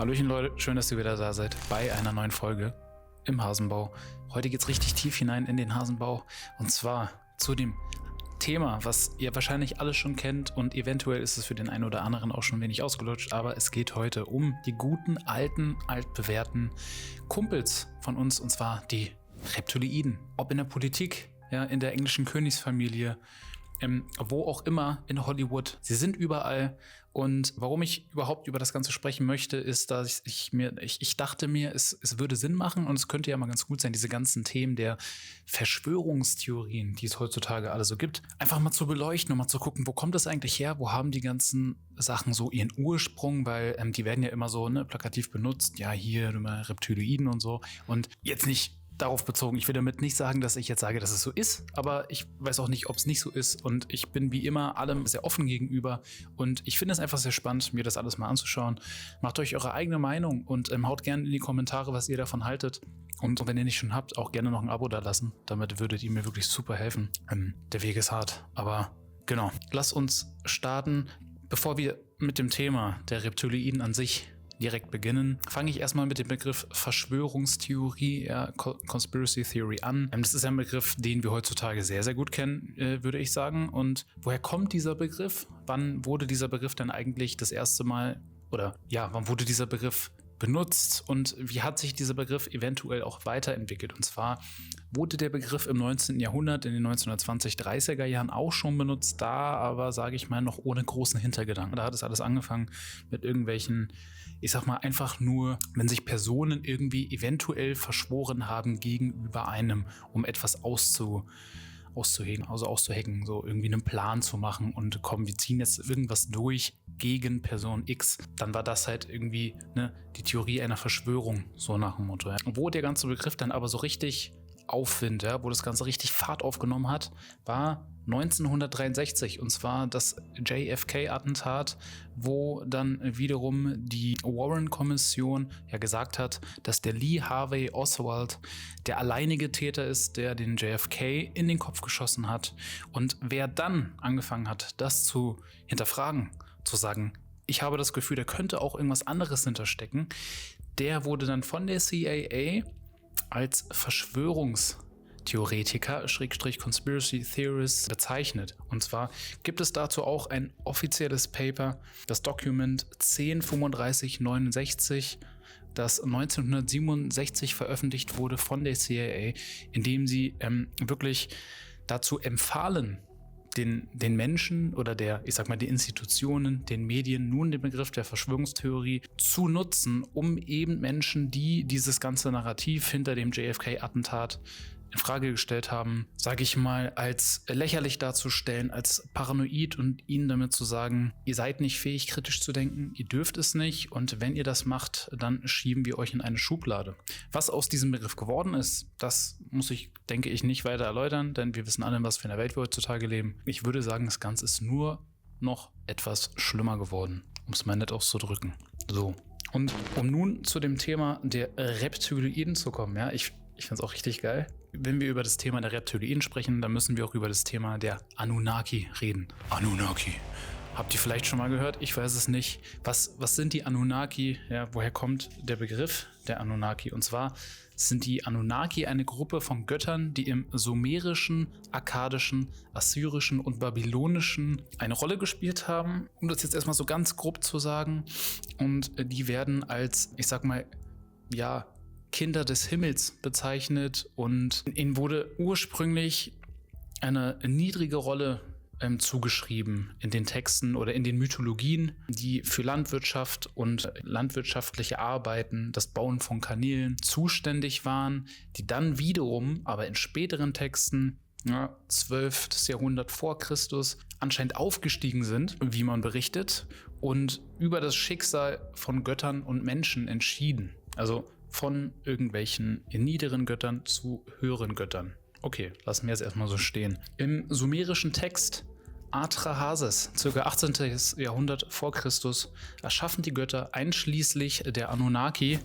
Hallöchen Leute, schön, dass ihr wieder da seid bei einer neuen Folge im Hasenbau. Heute geht's richtig tief hinein in den Hasenbau und zwar zu dem Thema, was ihr wahrscheinlich alle schon kennt und eventuell ist es für den einen oder anderen auch schon ein wenig ausgelutscht, aber es geht heute um die guten, alten, altbewährten Kumpels von uns und zwar die Reptiloiden. Ob in der Politik, ja, in der englischen Königsfamilie, wo auch immer in Hollywood. Sie sind überall. Und warum ich überhaupt über das Ganze sprechen möchte, ist, dass ich dachte mir, es würde Sinn machen und es könnte ja mal ganz gut sein, diese ganzen Themen der Verschwörungstheorien, die es heutzutage alle so gibt, einfach mal zu beleuchten und mal zu gucken, wo kommt das eigentlich her? Wo haben die ganzen Sachen so ihren Ursprung? Weil die werden ja immer so plakativ benutzt. Ja, hier Reptiloiden und so. Und jetzt nicht darauf bezogen. Ich will damit nicht sagen, dass ich jetzt sage, dass es so ist, aber ich weiß auch nicht, ob es nicht so ist und ich bin wie immer allem sehr offen gegenüber und ich finde es einfach sehr spannend, mir das alles mal anzuschauen. Macht euch eure eigene Meinung und haut gerne in die Kommentare, was ihr davon haltet und wenn ihr nicht schon habt, auch gerne noch ein Abo da lassen. Damit würdet ihr mir wirklich super helfen. Der Weg ist hart, aber genau. Lasst uns starten. Bevor wir mit dem Thema der Reptiloiden an sich direkt beginnen, fange ich erstmal mit dem Begriff Verschwörungstheorie, ja, Conspiracy Theory an. Das ist ein Begriff, den wir heutzutage sehr, sehr gut kennen, würde ich sagen. Und woher kommt dieser Begriff? Wann wurde dieser Begriff dann eigentlich das erste Mal, oder ja, wann wurde dieser Begriff benutzt und wie hat sich dieser Begriff eventuell auch weiterentwickelt? Und zwar wurde der Begriff im 19. Jahrhundert, in den 1920, 30er Jahren auch schon benutzt, da aber, sage ich mal, noch ohne großen Hintergedanken. Da hat es alles angefangen mit irgendwelchen, ich sag mal, einfach nur, wenn sich Personen irgendwie eventuell verschworen haben gegenüber einem, um etwas auszuhacken, so irgendwie einen Plan zu machen und komm, wir ziehen jetzt irgendwas durch gegen Person X, dann war das halt irgendwie die Theorie einer Verschwörung, so nach dem Motto. Ja. Wo der ganze Begriff dann aber so richtig Aufwind, ja, wo das Ganze richtig Fahrt aufgenommen hat, war 1963 und zwar das JFK-Attentat, wo dann wiederum die Warren-Kommission ja gesagt hat, dass der Lee Harvey Oswald der alleinige Täter ist, der den JFK in den Kopf geschossen hat. Und wer dann angefangen hat, das zu hinterfragen, zu sagen, ich habe das Gefühl, da könnte auch irgendwas anderes hinterstecken, der wurde dann von der CIA als Verschwörungstheoretiker, Conspiracy Theorist bezeichnet. Und zwar gibt es dazu auch ein offizielles Paper, das Document 103569, das 1967 veröffentlicht wurde von der CIA, in dem sie wirklich dazu empfahlen, den Menschen oder den Institutionen, den Medien nun den Begriff der Verschwörungstheorie zu nutzen, um eben Menschen, die dieses ganze Narrativ hinter dem JFK-Attentat in Frage gestellt haben, sage ich mal, als lächerlich darzustellen, als paranoid und ihnen damit zu sagen, ihr seid nicht fähig, kritisch zu denken, ihr dürft es nicht und wenn ihr das macht, dann schieben wir euch in eine Schublade. Was aus diesem Begriff geworden ist, das muss ich, denke ich, nicht weiter erläutern, denn wir wissen alle, in was für einer Welt wir heutzutage leben. Ich würde sagen, das Ganze ist nur noch etwas schlimmer geworden, um es mal nett auszudrücken. So. Und um nun zu dem Thema der Reptiloiden zu kommen, ja, ich finde es auch richtig geil. Wenn wir über das Thema der Reptiloiden sprechen, dann müssen wir auch über das Thema der Anunnaki reden. Anunnaki. Habt ihr vielleicht schon mal gehört? Ich weiß es nicht. Was sind die Anunnaki? Ja, woher kommt der Begriff der Anunnaki? Und zwar sind die Anunnaki eine Gruppe von Göttern, die im sumerischen, akkadischen, assyrischen und babylonischen eine Rolle gespielt haben. Um das jetzt erstmal so ganz grob zu sagen. Und die werden als, ich sag mal, ja, Kinder des Himmels bezeichnet und ihnen wurde ursprünglich eine niedrige Rolle zugeschrieben in den Texten oder in den Mythologien, die für Landwirtschaft und landwirtschaftliche Arbeiten, das Bauen von Kanälen zuständig waren, die dann wiederum, aber in späteren Texten, 12. Jahrhundert vor Christus, anscheinend aufgestiegen sind, wie man berichtet, und über das Schicksal von Göttern und Menschen entschieden. Also von irgendwelchen niederen Göttern zu höheren Göttern. Okay, lassen wir jetzt erstmal so stehen. Im sumerischen Text Atrahasis, ca. 18. Jahrhundert vor Christus, erschaffen die Götter einschließlich der Anunnaki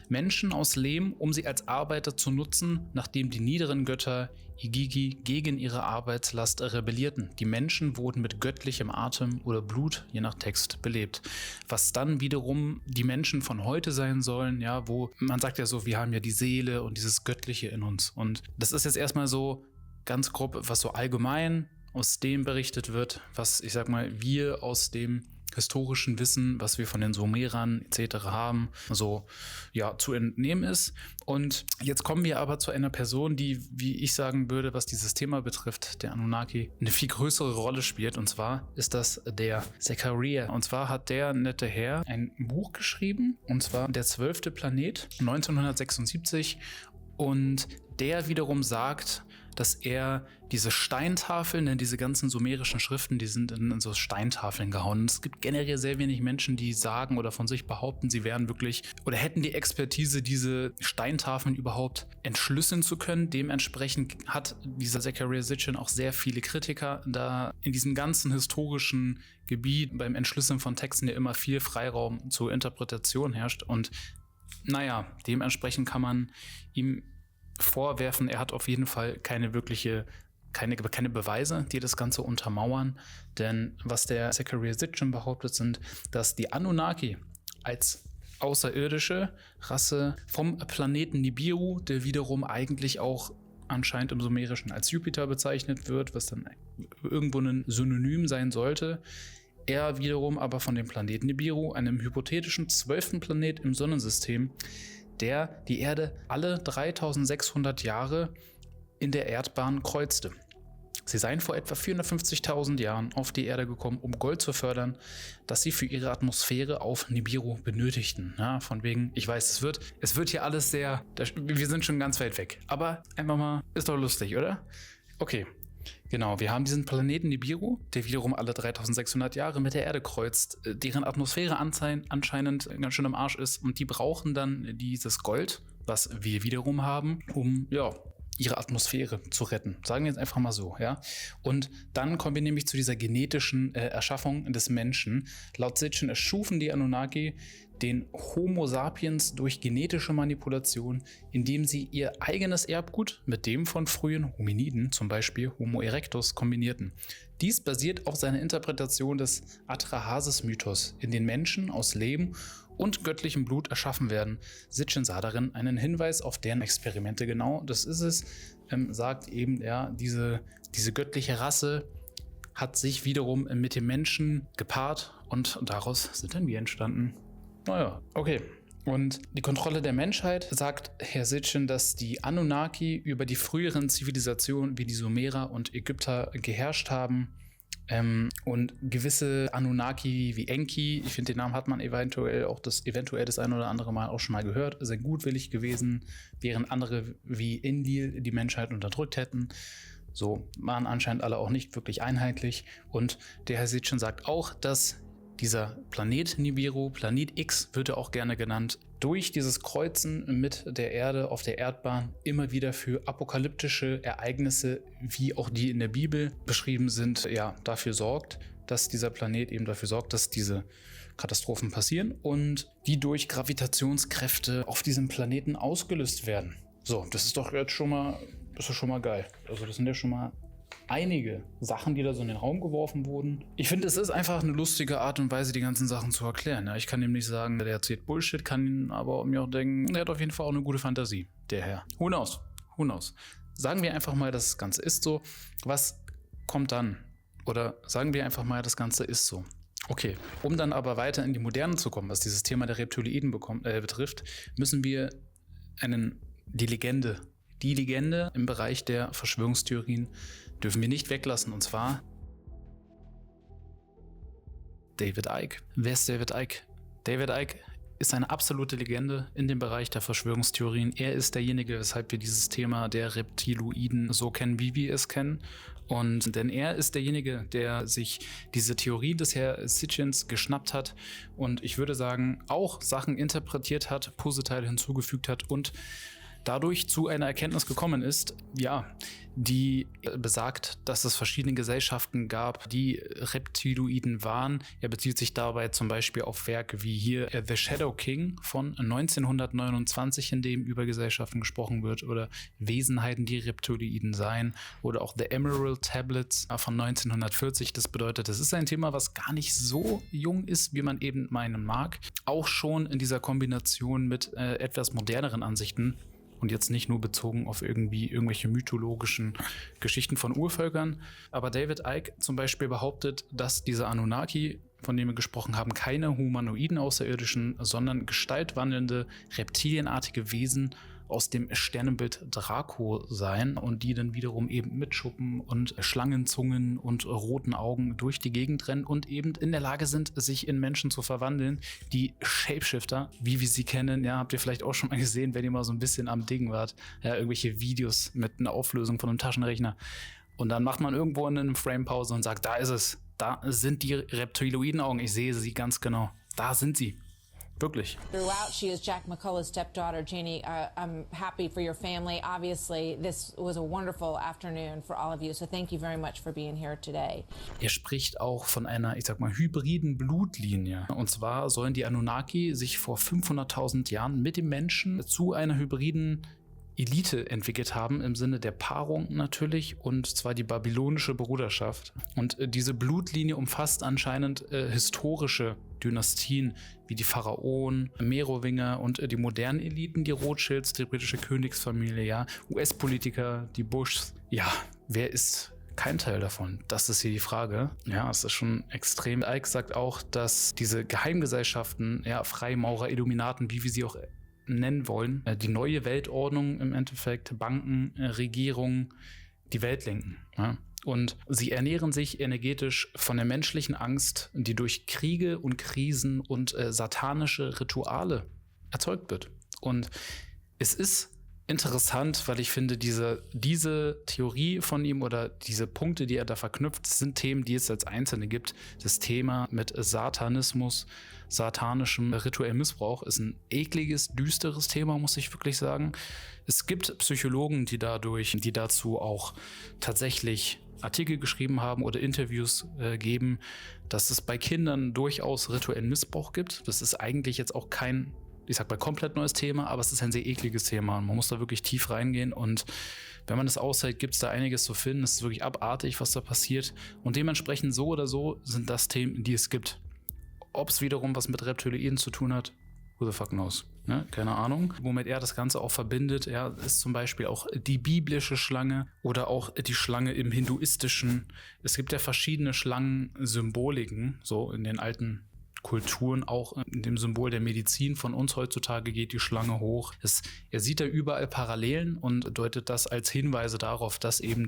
Menschen aus Lehm, um sie als Arbeiter zu nutzen, nachdem die niederen Götter Igigi gegen ihre Arbeitslast rebellierten. Die Menschen wurden mit göttlichem Atem oder Blut, je nach Text, belebt. Was dann wiederum die Menschen von heute sein sollen, ja, wo man sagt ja so, wir haben ja die Seele und dieses Göttliche in uns. Und das ist jetzt erstmal so ganz grob, was so allgemein aus dem berichtet wird, was, ich sag mal, wir aus dem historischen Wissen, was wir von den Sumerern etc. haben, so ja zu entnehmen ist. Und jetzt kommen wir aber zu einer Person, die, wie ich sagen würde, was dieses Thema betrifft, der Anunnaki, eine viel größere Rolle spielt. Und zwar ist das der Zechariah. Und zwar hat der nette Herr ein Buch geschrieben, und zwar Der 12. Planet 1976. Und der wiederum sagt, dass er diese Steintafeln, diese ganzen sumerischen Schriften, die sind in so Steintafeln gehauen. Es gibt generell sehr wenig Menschen, die sagen oder von sich behaupten, sie wären wirklich oder hätten die Expertise, diese Steintafeln überhaupt entschlüsseln zu können. Dementsprechend hat dieser Zecharia Sitchin auch sehr viele Kritiker, da in diesem ganzen historischen Gebiet beim Entschlüsseln von Texten ja immer viel Freiraum zur Interpretation herrscht. Und naja, dementsprechend kann man ihm vorwerfen, er hat auf jeden Fall keine Beweise, die das Ganze untermauern. Denn was der Zecharia Sitchin behauptet, sind, dass die Anunnaki als außerirdische Rasse vom Planeten Nibiru, der wiederum eigentlich auch anscheinend im Sumerischen als Jupiter bezeichnet wird, was dann irgendwo ein Synonym sein sollte, er wiederum aber von dem Planeten Nibiru, einem hypothetischen 12. Planet im Sonnensystem, der die Erde alle 3600 Jahre in der Erdbahn kreuzte. Sie seien vor etwa 450.000 Jahren auf die Erde gekommen, um Gold zu fördern, das sie für ihre Atmosphäre auf Nibiru benötigten. Ja, von wegen, ich weiß, es wird hier alles sehr, wir sind schon ganz weit weg, aber einfach mal, ist doch lustig, oder? Okay. Genau, wir haben diesen Planeten Nibiru, der wiederum alle 3600 Jahre mit der Erde kreuzt, deren Atmosphäre anscheinend ganz schön am Arsch ist, und die brauchen dann dieses Gold, was wir wiederum haben, um ja ihre Atmosphäre zu retten. Sagen wir jetzt einfach mal so, ja. Und dann kommen wir nämlich zu dieser genetischen Erschaffung des Menschen. Laut Sitchin erschufen die Anunnaki den Homo sapiens durch genetische Manipulation, indem sie ihr eigenes Erbgut mit dem von frühen Hominiden, zum Beispiel Homo erectus, kombinierten. Dies basiert auf seiner Interpretation des Atrahasis-Mythos, in den Menschen aus Lehm und göttlichem Blut erschaffen werden. Sitchin sah darin einen Hinweis auf deren Experimente. Genau, das ist es, sagt eben, ja, diese göttliche Rasse hat sich wiederum mit dem Menschen gepaart und daraus sind dann wir entstanden. Naja, okay. Und die Kontrolle der Menschheit, sagt Herr Sitchin, dass die Anunnaki über die früheren Zivilisationen wie die Sumerer und Ägypter geherrscht haben. Und gewisse Anunnaki wie Enki, ich finde, den Namen hat man eventuell das ein oder andere Mal auch schon mal gehört, sind gutwillig gewesen, während andere wie Enlil die Menschheit unterdrückt hätten. So waren anscheinend alle auch nicht wirklich einheitlich. Und der Herr Sitchin sagt auch, dass dieser Planet Nibiru, Planet X wird er auch gerne genannt, durch dieses Kreuzen mit der Erde auf der Erdbahn immer wieder für apokalyptische Ereignisse, wie auch die in der Bibel beschrieben sind, ja, dafür sorgt, dass dieser Planet eben dafür sorgt, dass diese Katastrophen passieren und die durch Gravitationskräfte auf diesem Planeten ausgelöst werden. So, das ist doch jetzt schon mal geil. Also das sind ja schon mal einige Sachen, die da so in den Raum geworfen wurden. Ich finde, es ist einfach eine lustige Art und Weise, die ganzen Sachen zu erklären. Ja, ich kann ihm nicht sagen, der erzählt Bullshit, kann aber mir auch denken, der hat auf jeden Fall auch eine gute Fantasie, der Herr. Who knows? Sagen wir einfach mal, das Ganze ist so. Was kommt dann? Oder sagen wir einfach mal, das Ganze ist so. Okay, um dann aber weiter in die Moderne zu kommen, was dieses Thema der Reptiloiden betrifft, müssen wir die Legende im Bereich der Verschwörungstheorien dürfen wir nicht weglassen, und zwar David Icke. Wer ist David Icke? David Icke ist eine absolute Legende in dem Bereich der Verschwörungstheorien. Er ist derjenige, weshalb wir dieses Thema der Reptiloiden so kennen, wie wir es kennen. Und denn er ist derjenige, der sich diese Theorie des Herrn Sitchins geschnappt hat und ich würde sagen, auch Sachen interpretiert hat, Puzzleteile hinzugefügt hat und dadurch zu einer Erkenntnis gekommen ist, ja, die besagt, dass es verschiedene Gesellschaften gab, die Reptiloiden waren. Er bezieht sich dabei zum Beispiel auf Werke wie hier The Shadow King von 1929, in dem über Gesellschaften gesprochen wird, oder Wesenheiten, die Reptiloiden seien, oder auch The Emerald Tablets von 1940. Das bedeutet, es ist ein Thema, was gar nicht so jung ist, wie man eben meinen mag. Auch schon in dieser Kombination mit etwas moderneren Ansichten. Und jetzt nicht nur bezogen auf irgendwelche mythologischen Geschichten von Urvölkern. Aber David Icke zum Beispiel behauptet, dass diese Anunnaki, von denen wir gesprochen haben, keine humanoiden Außerirdischen, sondern gestaltwandelnde, reptilienartige Wesen aus dem Sternenbild Draco seien und die dann wiederum eben mit Schuppen und Schlangenzungen und roten Augen durch die Gegend rennen und eben in der Lage sind, sich in Menschen zu verwandeln. Die Shapeshifter, wie wir sie kennen, ja, habt ihr vielleicht auch schon mal gesehen, wenn ihr mal so ein bisschen am Ding wart, ja, irgendwelche Videos mit einer Auflösung von einem Taschenrechner. Und dann macht man irgendwo in einem Frame Pause und sagt, da ist es, da sind die Reptiloiden-Augen, ich sehe sie ganz genau, da sind sie. Wirklich. Throughout, she is Jack McCullough's stepdaughter. Jeannie, I'm happy for your family. Obviously, this was a wonderful afternoon for all of you. So thank you very much for being here today. Er spricht auch von einer, ich sag mal, hybriden Blutlinie. Und zwar sollen die Anunnaki sich vor 500.000 Jahren mit dem Menschen zu einer hybriden Elite entwickelt haben, im Sinne der Paarung natürlich, und zwar die babylonische Bruderschaft. Und diese Blutlinie umfasst anscheinend historische Dynastien wie die Pharaonen, Merowinger und die modernen Eliten, die Rothschilds, die britische Königsfamilie, ja, US-Politiker, die Bushs. Ja, wer ist kein Teil davon? Das ist hier die Frage. Ja, es ist schon extrem. Icke sagt auch, dass diese Geheimgesellschaften, ja, Freimaurer, Illuminaten, wie wir sie auch nennen wollen, die neue Weltordnung im Endeffekt, Banken, Regierungen, die Welt lenken. Ja? Und sie ernähren sich energetisch von der menschlichen Angst, die durch Kriege und Krisen und satanische Rituale erzeugt wird. Und es ist interessant, weil ich finde, diese Theorie von ihm oder diese Punkte, die er da verknüpft, sind Themen, die es als einzelne gibt. Das Thema mit Satanismus, satanischem rituellem Missbrauch ist ein ekliges, düsteres Thema, muss ich wirklich sagen. Es gibt Psychologen, die dazu auch tatsächlich Artikel geschrieben haben oder Interviews geben, dass es bei Kindern durchaus rituellen Missbrauch gibt. Das ist eigentlich jetzt auch kein, ich sag mal, komplett neues Thema, aber es ist ein sehr ekliges Thema und man muss da wirklich tief reingehen, und wenn man es aushält, gibt es da einiges zu finden. Es ist wirklich abartig, was da passiert, und dementsprechend so oder so sind das Themen, die es gibt. Ob es wiederum was mit Reptiloiden zu tun hat, who the fuck knows? Ne? Keine Ahnung. Womit er das Ganze auch verbindet, ja, ist zum Beispiel auch die biblische Schlange oder auch die Schlange im Hinduistischen. Es gibt ja verschiedene Schlangensymboliken, so in den alten Kulturen, auch in dem Symbol der Medizin von uns heutzutage geht die Schlange hoch. Er sieht da überall Parallelen und deutet das als Hinweise darauf, dass eben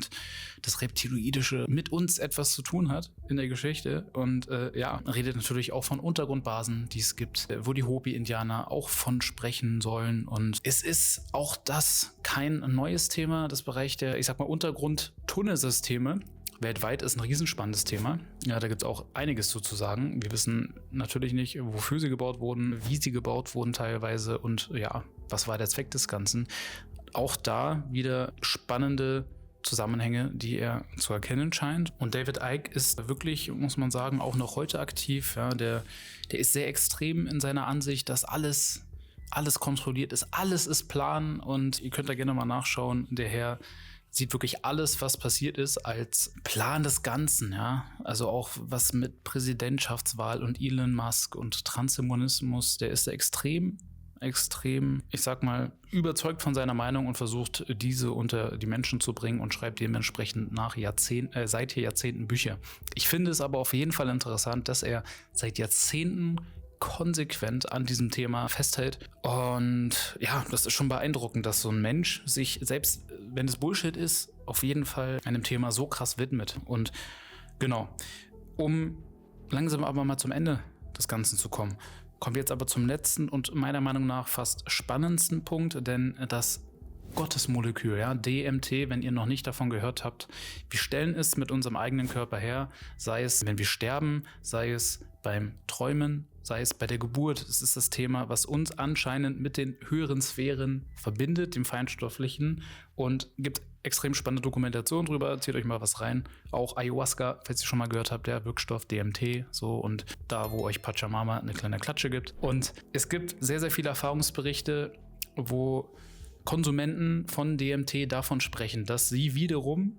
das Reptiloidische mit uns etwas zu tun hat in der Geschichte, und redet natürlich auch von Untergrundbasen, die es gibt, wo die Hopi-Indianer auch von sprechen sollen, und es ist auch das kein neues Thema, das Bereich der, ich sag mal, Untergrund-Tunnelsysteme. Weltweit ist ein riesenspannendes Thema. Ja, da gibt es auch einiges zu sagen. Wir wissen natürlich nicht, wofür sie gebaut wurden, wie sie gebaut wurden teilweise und ja, was war der Zweck des Ganzen. Auch da wieder spannende Zusammenhänge, die er zu erkennen scheint. Und David Icke ist wirklich, muss man sagen, auch noch heute aktiv. Ja, der ist sehr extrem in seiner Ansicht, dass alles kontrolliert ist, alles ist Plan, und ihr könnt da gerne mal nachschauen. Der Herr sieht wirklich alles, was passiert ist, als Plan des Ganzen, ja. Also auch was mit Präsidentschaftswahl und Elon Musk und Transhumanismus, der ist extrem, ich sag mal, überzeugt von seiner Meinung und versucht, diese unter die Menschen zu bringen und schreibt dementsprechend seit Jahrzehnten Bücher. Ich finde es aber auf jeden Fall interessant, dass er seit Jahrzehnten konsequent an diesem Thema festhält. Und ja, das ist schon beeindruckend, dass so ein Mensch sich, selbst wenn es Bullshit ist, auf jeden Fall einem Thema so krass widmet. Und genau, um langsam aber mal zum Ende des Ganzen zu kommen, kommen wir jetzt aber zum letzten und meiner Meinung nach fast spannendsten Punkt, denn das Gottesmolekül, ja, DMT, wenn ihr noch nicht davon gehört habt. Wir stellen es mit unserem eigenen Körper her, sei es, wenn wir sterben, sei es beim Träumen, sei es bei der Geburt. Es ist das Thema, was uns anscheinend mit den höheren Sphären verbindet, dem Feinstofflichen, und gibt extrem spannende Dokumentation drüber. Zieht euch mal was rein. Auch Ayahuasca, falls ihr schon mal gehört habt, der Wirkstoff DMT, so, und da, wo euch Pachamama eine kleine Klatsche gibt. Und es gibt sehr, sehr viele Erfahrungsberichte, wo Konsumenten von DMT davon sprechen, dass sie wiederum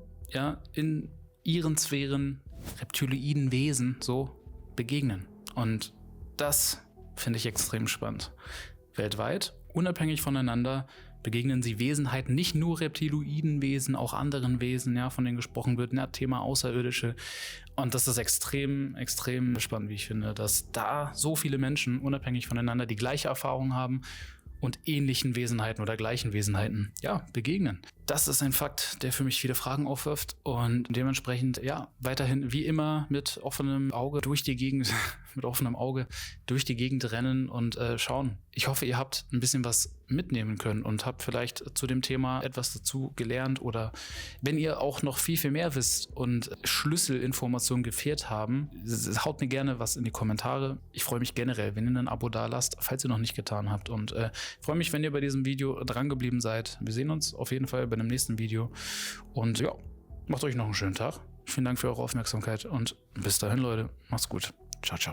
in ihren Sphären reptiloiden Wesen so begegnen. Und das finde ich extrem spannend. Weltweit, unabhängig voneinander, begegnen sie Wesenheiten, nicht nur reptiloiden Wesen, auch anderen Wesen, von denen gesprochen wird, Thema Außerirdische. Und das ist extrem, extrem spannend, wie ich finde, dass da so viele Menschen unabhängig voneinander die gleiche Erfahrung haben und ähnlichen Wesenheiten oder gleichen Wesenheiten begegnen. Das ist ein Fakt, der für mich viele Fragen aufwirft und dementsprechend weiterhin wie immer mit offenem Auge durch die Gegend rennen und schauen. Ich hoffe, ihr habt ein bisschen was mitnehmen können und habt vielleicht zu dem Thema etwas dazu gelernt, oder wenn ihr auch noch viel, viel mehr wisst und Schlüsselinformationen gefehlt haben, haut mir gerne was in die Kommentare. Ich freue mich generell, wenn ihr ein Abo da lasst, falls ihr noch nicht getan habt, und freue mich, wenn ihr bei diesem Video dran geblieben seid. Wir sehen uns auf jeden Fall bei einem nächsten Video und macht euch noch einen schönen Tag. Vielen Dank für eure Aufmerksamkeit und bis dahin, Leute. Macht's gut. Ciao, ciao.